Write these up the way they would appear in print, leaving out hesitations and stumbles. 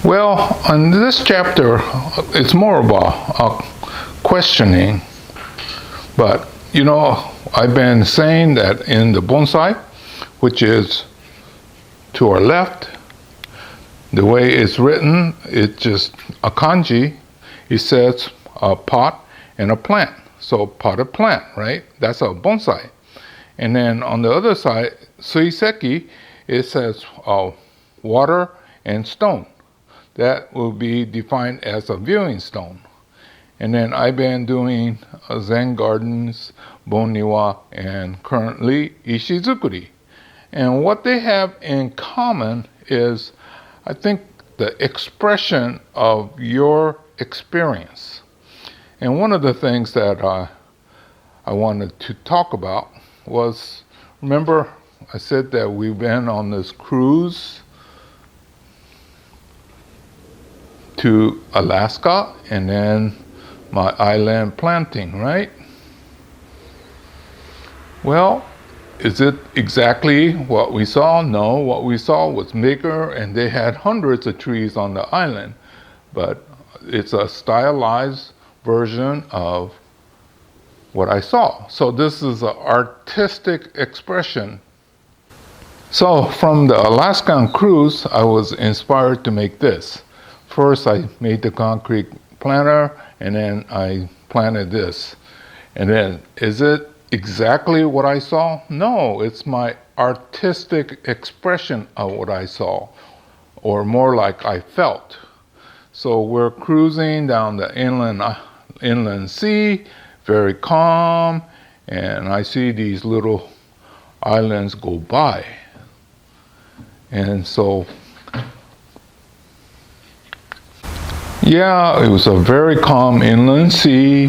Well, in this chapter, it's more about questioning, but I've been saying that in the bonsai, which is to our left, the way it's written, it's just a kanji. It says a pot and a plant. So potted plant, right? That's a bonsai. And then on the other side, suiseki, it says water and stone. That will be defined as a viewing stone. And then I've been doing Zen gardens, Bonniwa, and currently Ishizukuri. And what they have in common is, I think, the expression of your experience. And one of the things that I wanted to talk about was, remember I said that we've been on this cruise to Alaska, and then my island planting, right? Well, is it exactly what we saw? No, what we saw was bigger, and they had hundreds of trees on the island, but it's a stylized version of what I saw. So this is an artistic expression. So from the Alaskan cruise, I was inspired to make this. First, I made the concrete planter, and then I planted this. And then, is it exactly what I saw? No, it's my artistic expression of what I saw, or more like I felt. So we're cruising down the inland sea, very calm, and I see these little islands go by. And so, yeah, it was a very calm inland sea.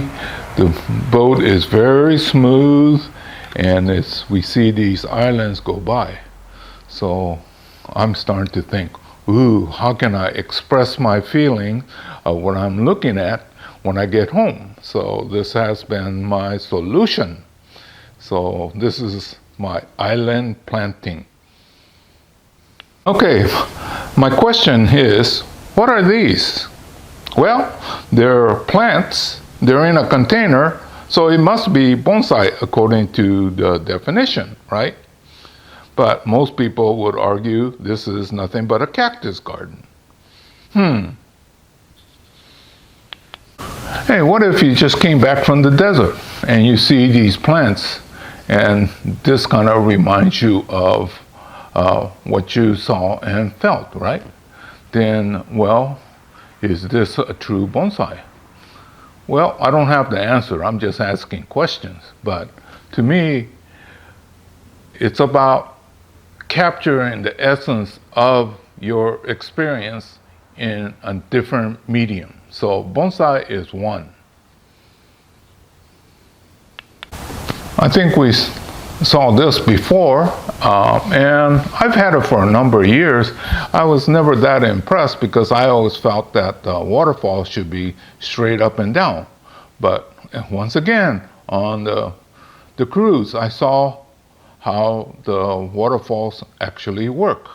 The boat is very smooth, and we see these islands go by. So I'm starting to think, how can I express my feeling of what I'm looking at when I get home? So this has been my solution. So this is my island planting. Okay, my question is, what are these? Well, they're plants, they're in a container, so it must be bonsai according to the definition, right? But most people would argue this is nothing but a cactus garden. Hey, what if you just came back from the desert and you see these plants, and this kind of reminds you of what you saw and felt, right? Then, well, is this a true bonsai? Well, I don't have the answer. I'm just asking questions. But to me, it's about capturing the essence of your experience in a different medium. So bonsai is one. I think we saw this before, and I've had it for a number of years. I was never that impressed because I always felt that waterfalls should be straight up and down. But once again, on the cruise, I saw how the waterfalls actually work.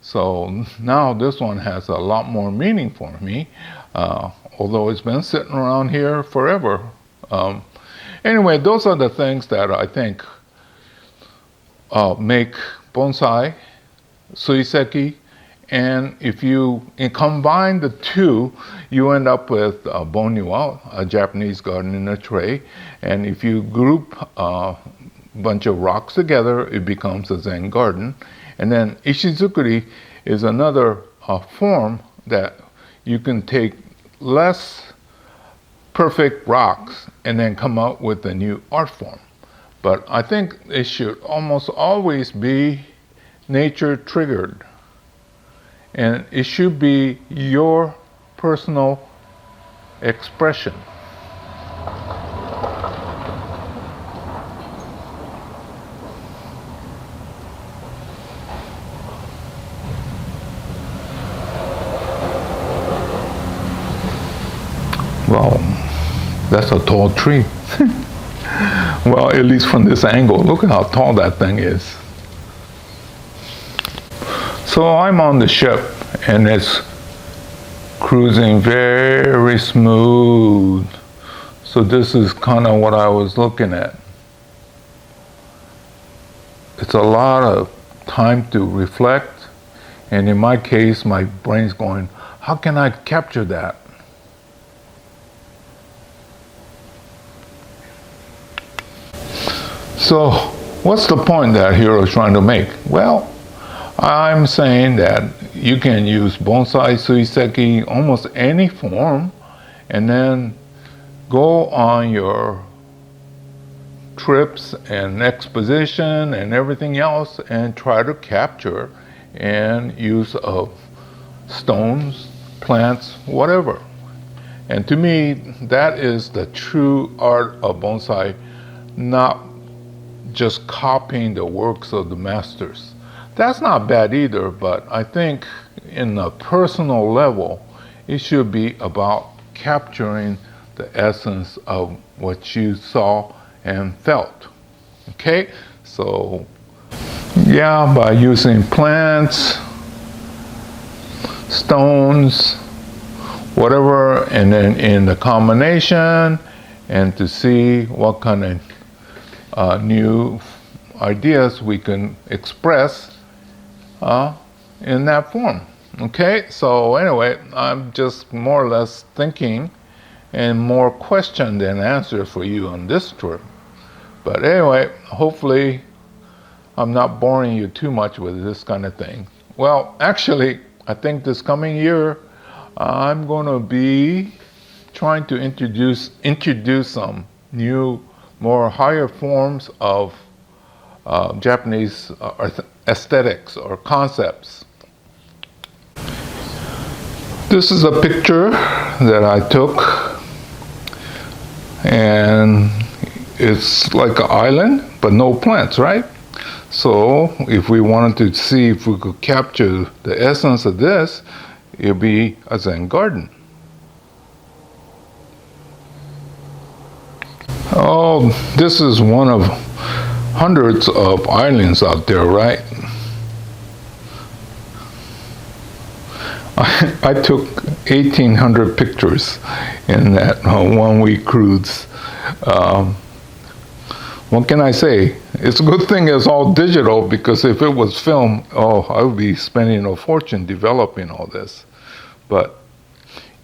So now this one has a lot more meaning for me, although it's been sitting around here forever. Anyway, those are the things that I think make bonsai, suiseki, and if you combine the two, you end up with Bonniwa, a Japanese garden in a tray. And if you group a bunch of rocks together, it becomes a Zen garden. And then Ishizukuri is another form that you can take less perfect rocks and then come up with a new art form. But I think it should almost always be nature triggered. And it should be your personal expression. Well, that's a tall tree. Well, at least from this angle, look at how tall that thing is. So I'm on the ship, and it's cruising very smooth. So this is kind of what I was looking at. It's a lot of time to reflect, and in my case, my brain's going, how can I capture that? So what's the point that Hiro is trying to make? Well, I'm saying that you can use bonsai suiseki almost any form, and then go on your trips and exposition and everything else and try to capture and use of stones, plants, whatever. And to me, that is the true art of bonsai, not just copying the works of the masters. That's not bad either, but I think in a personal level, it should be about capturing the essence of what you saw and felt. Okay? So, yeah, by using plants, stones, whatever, and then in the combination, and to see what kind of new ideas we can express in that form. Okay, so anyway, I'm just more or less thinking and more question than answer for you on this trip. But anyway, hopefully I'm not boring you too much with this kind of thing. Well, actually, I think this coming year I'm going to be trying to introduce some new, more higher forms of Japanese aesthetics or concepts. This is a picture that I took, and it's like an island, but no plants, right? So if we wanted to see if we could capture the essence of this, it would be a Zen garden. Oh, this is one of hundreds of islands out there, right? I took 1,800 pictures in that 1 week cruise. What can I say? It's a good thing it's all digital, because if it was film, I would be spending a fortune developing all this. But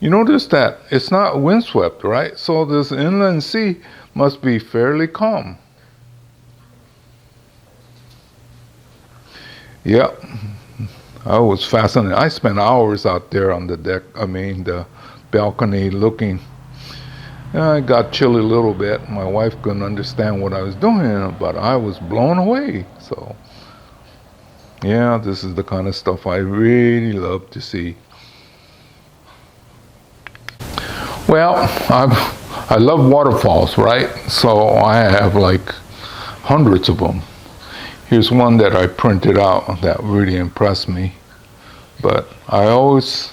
you notice that it's not windswept, right? So this inland sea must be fairly calm. Yeah, I was fascinated. I spent hours out there on the deck, the balcony looking. It got chilly a little bit. My wife couldn't understand what I was doing, but I was blown away. So, yeah, this is the kind of stuff I really love to see. Well, I love waterfalls, right? So I have like hundreds of them. Here's one that I printed out that really impressed me. But I always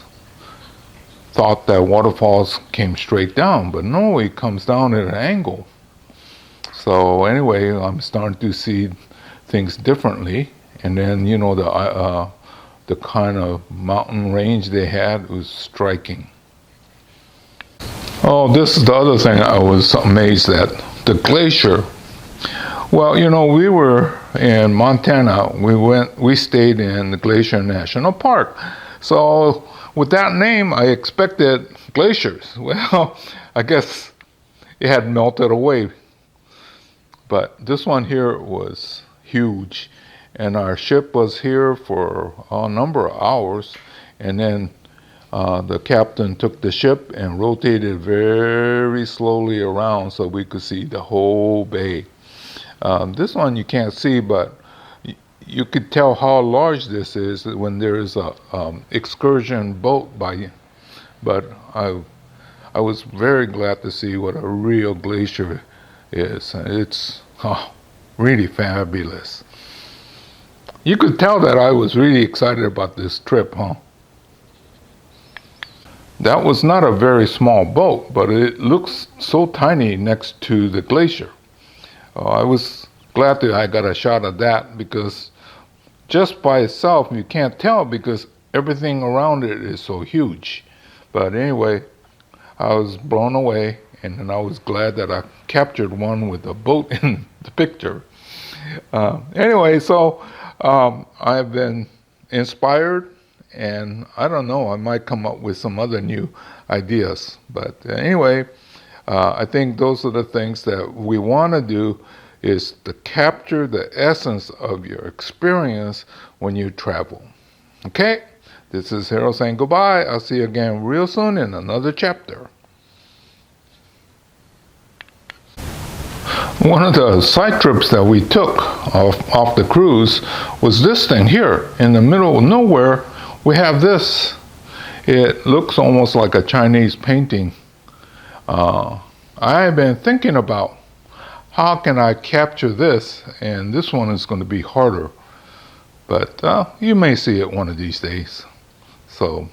thought that waterfalls came straight down, but no, it comes down at an angle. So anyway, I'm starting to see things differently. And then, the kind of mountain range they had was striking. Oh, this is the other thing I was amazed at, the glacier. Well, we were in Montana. We stayed in the Glacier National Park. So with that name, I expected glaciers. Well, I guess it had melted away. But this one here was huge. And our ship was here for a number of hours. And then the captain took the ship and rotated very slowly around so we could see the whole bay. This one you can't see, but you could tell how large this is when there is a excursion boat by you. But I was very glad to see what a real glacier is. It's really fabulous. You could tell that I was really excited about this trip, huh? That was not a very small boat, but it looks so tiny next to the glacier. I was glad that I got a shot of that, because just by itself you can't tell, because everything around it is so huge. But anyway, I was blown away, and then I was glad that I captured one with a boat in the picture. Anyway, so I've been inspired, and I don't know, I might come up with some other new ideas. But anyway, I think those are the things that we want to do, is to capture the essence of your experience when you travel. Okay? This is Harold saying goodbye. I'll see you again real soon in another chapter. One of the side trips that we took off the cruise was this thing here. In the middle of nowhere, we have this. It looks almost like a Chinese painting. I've been thinking about how can I capture this, and this one is going to be harder. But you may see it one of these days. So